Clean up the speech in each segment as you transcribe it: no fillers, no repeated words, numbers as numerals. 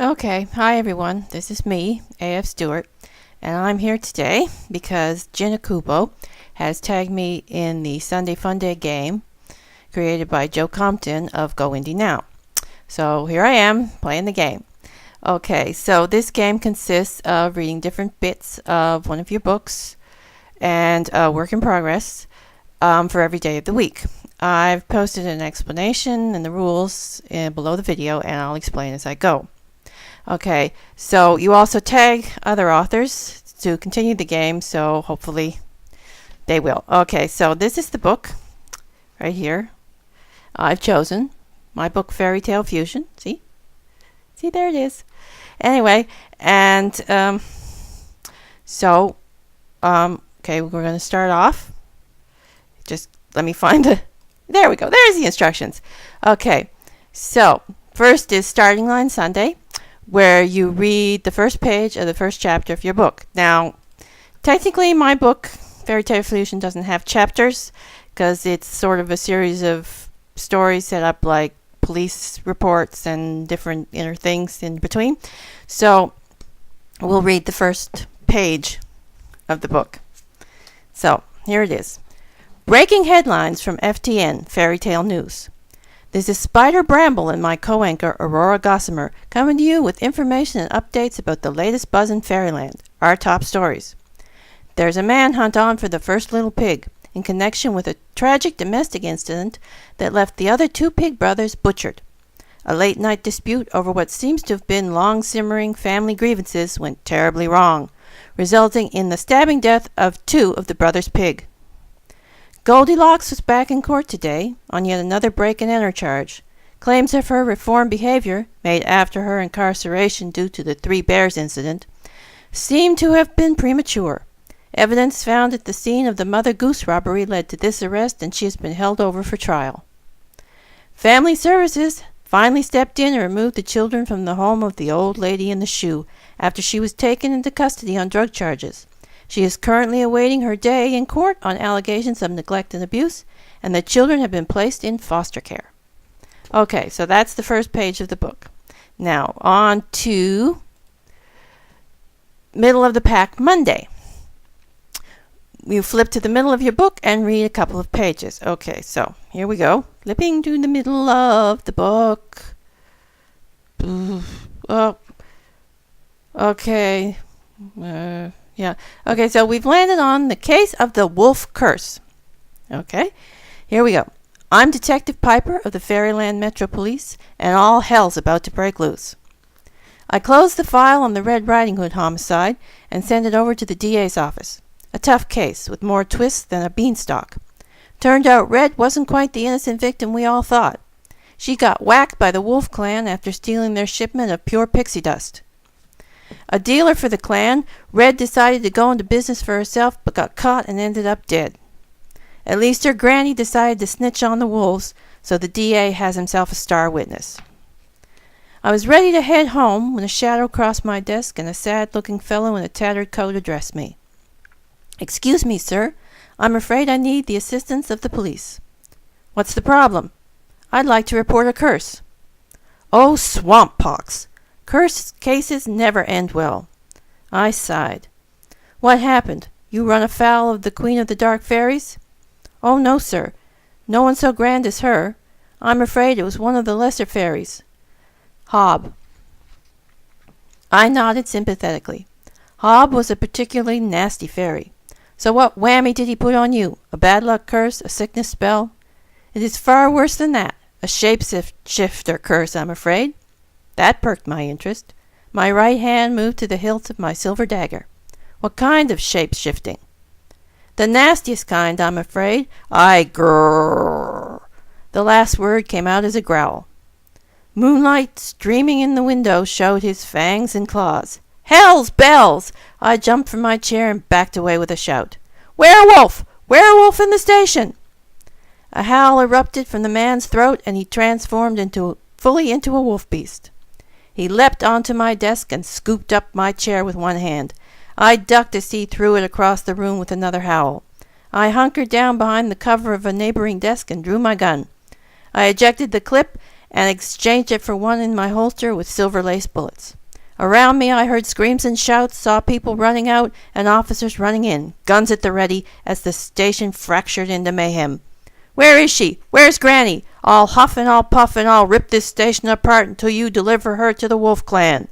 Okay, hi everyone. This is me, AF Stewart, and I'm here today because Jin Okubo has tagged me in the SundayFunday game created by Joe Compton of Go Indie Now. So here I am playing the game. Okay, so this game consists of reading different bits of one of your books and work in progress for every day of the week. I've posted an explanation and the rules below the video, and I'll explain as I go. Okay, so you also tag other authors to continue the game, so hopefully they will. Okay, so this is the book right here. I've chosen my book, Fairy Tale Fusion. See, there it is. Anyway, and okay, we're going to start off. Just let me find the. There we go. There's the instructions. Okay, so first is starting line Sunday, where you read the first page of the first chapter of your book. Now, technically, my book, Fairy Tale Fusion, doesn't have chapters because it's sort of a series of stories set up like police reports and different inner things in between. So, we'll read the first page of the book. So, here it is. Breaking headlines from FTN, Fairy Tale News. This is Spider Bramble and my co-anchor, Aurora Gossamer, coming to you with information and updates about the latest buzz in Fairyland, our top stories. There's a manhunt on for the first little pig, in connection with a tragic domestic incident that left the other two pig brothers butchered. A late-night dispute over what seems to have been long-simmering family grievances went terribly wrong, resulting in the stabbing death of two of the brothers' pig. Goldilocks was back in court today on yet another break-and-enter charge. Claims of her reformed behavior, made after her incarceration due to the Three Bears incident, seem to have been premature. Evidence found at the scene of the Mother Goose robbery led to this arrest, and she has been held over for trial. Family Services finally stepped in and removed the children from the home of the old lady in the shoe after she was taken into custody on drug charges. She is currently awaiting her day in court on allegations of neglect and abuse, and the children have been placed in foster care. Okay, so that's the first page of the book. Now, on to Middle of the Pack Monday. You flip to the middle of your book and read a couple of pages. Okay, so here we go. Flipping to the middle of the book. Oh, okay. Yeah. Okay, so we've landed on the case of the wolf curse. Okay, here we go. I'm Detective Piper of the Fairyland Metro Police, and all hell's about to break loose. I closed the file on the Red Riding Hood homicide and sent it over to the DA's office. A tough case with more twists than a beanstalk. Turned out Red wasn't quite the innocent victim we all thought. She got whacked by the Wolf Clan after stealing their shipment of pure pixie dust. A dealer for the clan, Red decided to go into business for herself but got caught and ended up dead. At least her granny decided to snitch on the wolves, so the DA has himself a star witness. I was ready to head home when a shadow crossed my desk and a sad-looking fellow in a tattered coat addressed me. "Excuse me, sir. I'm afraid I need the assistance of the police." "What's the problem?" "I'd like to report a curse." "Oh, swamp pox! Curse cases never end well." I sighed. "What happened? You run afoul of the Queen of the Dark Fairies?" "Oh, no, sir. No one so grand as her. I'm afraid it was one of the lesser fairies." "Hob." I nodded sympathetically. Hob was a particularly nasty fairy. "So what whammy did he put on you? A bad luck curse? A sickness spell?" "It is far worse than that. A shape-shifter curse, I'm afraid." That perked my interest. My right hand moved to the hilt of my silver dagger. "What kind of shape-shifting?" "The nastiest kind, I'm afraid. I grrr." The last word came out as a growl. Moonlight streaming in the window showed his fangs and claws. Hell's bells! I jumped from my chair and backed away with a shout. "Werewolf! Werewolf in the station!" A howl erupted from the man's throat, and he transformed fully into a wolf beast. He leapt onto my desk and scooped up my chair with one hand. I ducked as he threw it across the room with another howl. I hunkered down behind the cover of a neighboring desk and drew my gun. I ejected the clip and exchanged it for one in my holster with silver-lace bullets. Around me I heard screams and shouts, saw people running out and officers running in, guns at the ready, as the station fractured into mayhem. "Where is she? Where's Granny? I'll huff and I'll puff and I'll rip this station apart until you deliver her to the Wolf Clan."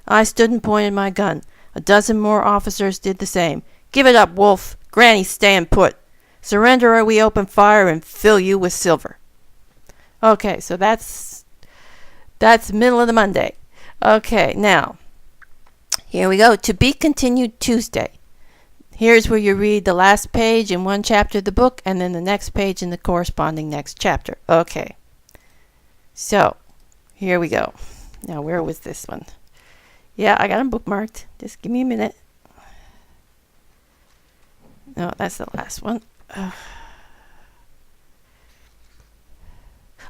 I stood and pointed my gun. A dozen more officers did the same. "Give it up, Wolf. Granny's staying put. Surrender or we open fire and fill you with silver." Okay, so that's middle of the Monday. Okay, now, here we go. To be continued Tuesday. Here's where you read the last page in one chapter of the book and then the next page in the corresponding next chapter. Okay, so here we go. Now, where was this one? Yeah, I got them bookmarked. Just give me a minute. No, that's the last one.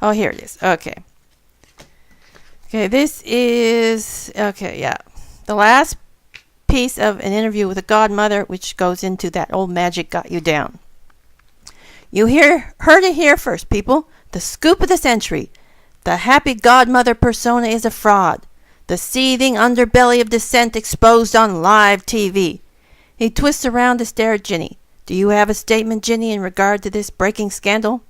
Oh, here it is. Okay. Okay, this is, the last piece of an interview with a godmother, which goes into that old magic got you down. You heard it here first, people. The scoop of the century. The happy godmother persona is a fraud. The seething underbelly of dissent exposed on live TV. He twists around to stare at Ginny. "Do you have a statement, Ginny, in regard to this breaking scandal?"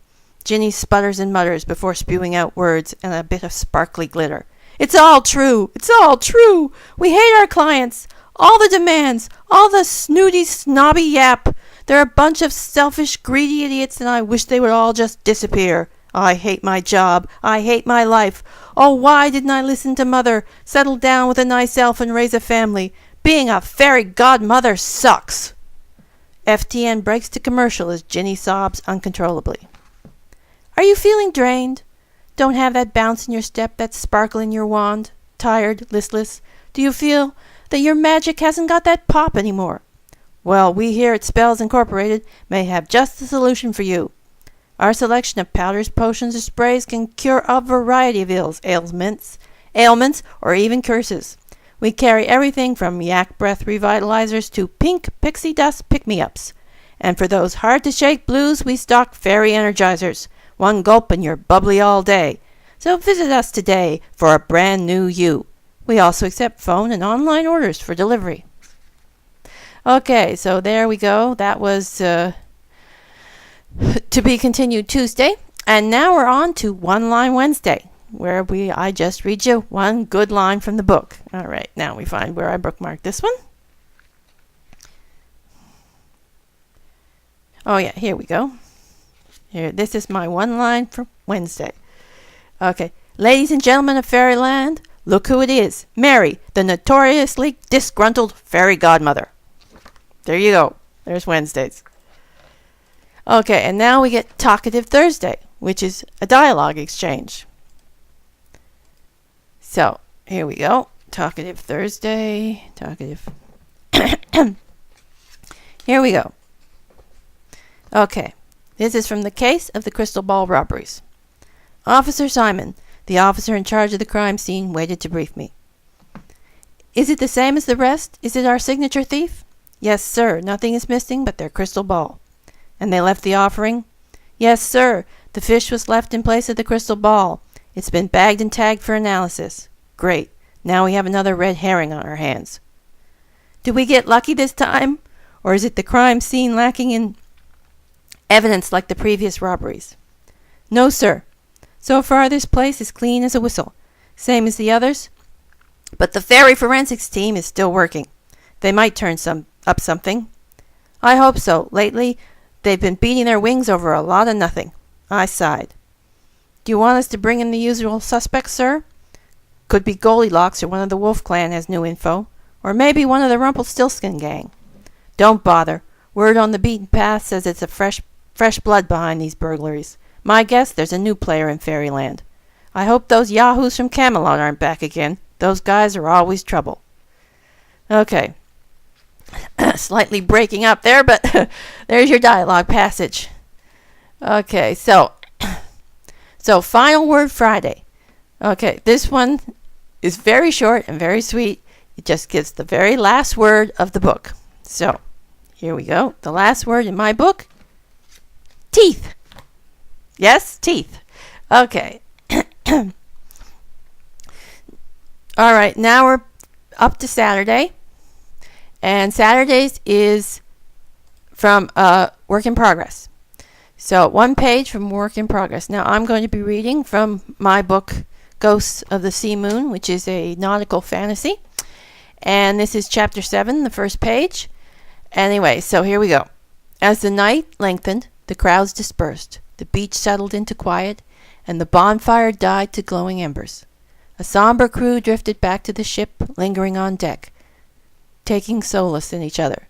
Ginny sputters and mutters before spewing out words and a bit of sparkly glitter. "It's all true. It's all true. We hate our clients. All the demands. All the snooty, snobby yap. They're a bunch of selfish, greedy idiots, and I wish they would all just disappear. I hate my job. I hate my life. Oh, why didn't I listen to Mother? Settle down with a nice elf and raise a family. Being a fairy godmother sucks." FTN breaks to commercial as Ginny sobs uncontrollably. Are you feeling drained? Don't have that bounce in your step, that sparkle in your wand? Tired, listless? Do you feel that your magic hasn't got that pop anymore? Well, we here at Spells Incorporated may have just the solution for you. Our selection of powders, potions, or sprays can cure a variety of ailments, or even curses. We carry everything from yak breath revitalizers to pink pixie dust pick-me-ups. And for those hard-to-shake blues, we stock fairy energizers. One gulp and you're bubbly all day. So visit us today for a brand new you. We also accept phone and online orders for delivery. Okay, so there we go. That was to be continued Tuesday. And now we're on to One Line Wednesday, where I just read you one good line from the book. All right, now we find where I bookmarked this one. Oh yeah, here we go. Here, this is my one line for Wednesday. Okay, ladies and gentlemen of Fairyland, look who it is. Mary, the notoriously disgruntled fairy godmother. There you go. There's Wednesdays. Okay, and now we get Talkative Thursday, which is a dialogue exchange. So, here we go. Talkative Thursday. Talkative. Here we go. Okay. This is from the case of the Crystal Ball robberies. Officer Simon, the officer in charge of the crime scene, waited to brief me. Is it the same as the rest? Is it our signature thief? Yes, sir. Nothing is missing but their crystal ball. And they left the offering? Yes, sir. The fish was left in place of the crystal ball. It's been bagged and tagged for analysis. Great. Now we have another red herring on our hands. Did we get lucky this time? Or is it the crime scene lacking in evidence like the previous robberies? No, sir. So far this place is clean as a whistle. Same as the others. But the fairy forensics team is still working. They might turn up something. I hope so. Lately, they've been beating their wings over a lot of nothing. I sighed. Do you want us to bring in the usual suspects, sir? Could be Goldilocks or one of the Wolf Clan has new info. Or maybe one of the Rumpelstiltskin gang. Don't bother. Word on the beaten path says it's a fresh blood behind these burglaries. My guess, there's a new player in Fairyland. I hope those yahoos from Camelot aren't back again. Those guys are always trouble. Okay. Slightly breaking up there, but there's your dialogue passage. Okay, so final word Friday. Okay, this one is very short and very sweet. It just gives the very last word of the book. So, here we go. The last word in my book, teeth. Yes, teeth. Okay. All right, now we're up to Saturday. And Saturdays is from Work in Progress. So one page from Work in Progress. Now I'm going to be reading from my book, Ghosts of the Sea Moon, which is a nautical fantasy. And this is chapter 7, the first page. Anyway, so here we go. As the night lengthened, the crowds dispersed. The beach settled into quiet, and the bonfire died to glowing embers. A somber crew drifted back to the ship, lingering on deck, taking solace in each other.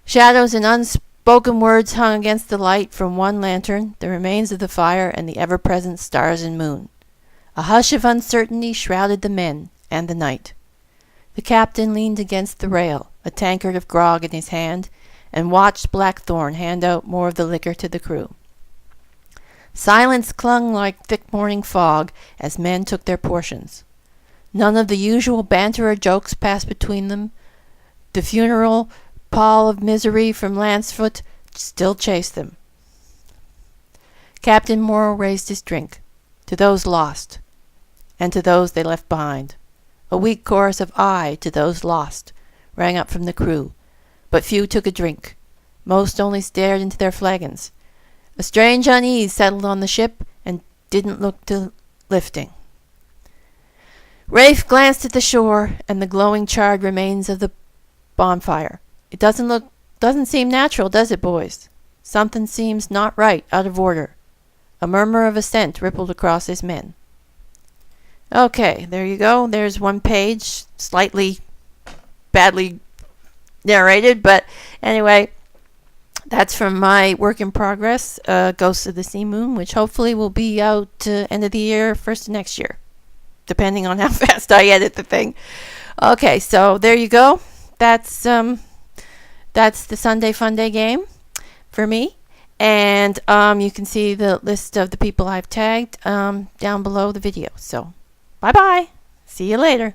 Shadows and unspoken words hung against the light from one lantern, the remains of the fire, and the ever-present stars and moon. A hush of uncertainty shrouded the men and the night. The captain leaned against the rail, a tankard of grog in his hand, and watched Blackthorn hand out more of the liquor to the crew. Silence clung like thick morning fog as men took their portions. None of the usual banter or jokes passed between them. The funeral pall of misery from Lancefoot still chased them. Captain Morrow raised his drink, to those lost, and to those they left behind. A weak chorus of "aye" to those lost rang up from the crew, but few took a drink. Most only stared into their flagons. A strange unease settled on the ship and didn't look to lifting. Rafe glanced at the shore and the glowing charred remains of the bonfire. It doesn't seem natural, does it, boys? Something seems not right, out of order. A murmur of assent rippled across his men. Okay, there you go. There's one page, slightly badly narrated, but anyway, that's from my work in progress, Ghosts of the Sea Moon, which hopefully will be out end of the year, first of next year, depending on how fast I edit the thing. Okay, so there you go. That's the Sunday Funday game for me. And you can see the list of the people I've tagged down below the video. So, bye-bye. See you later.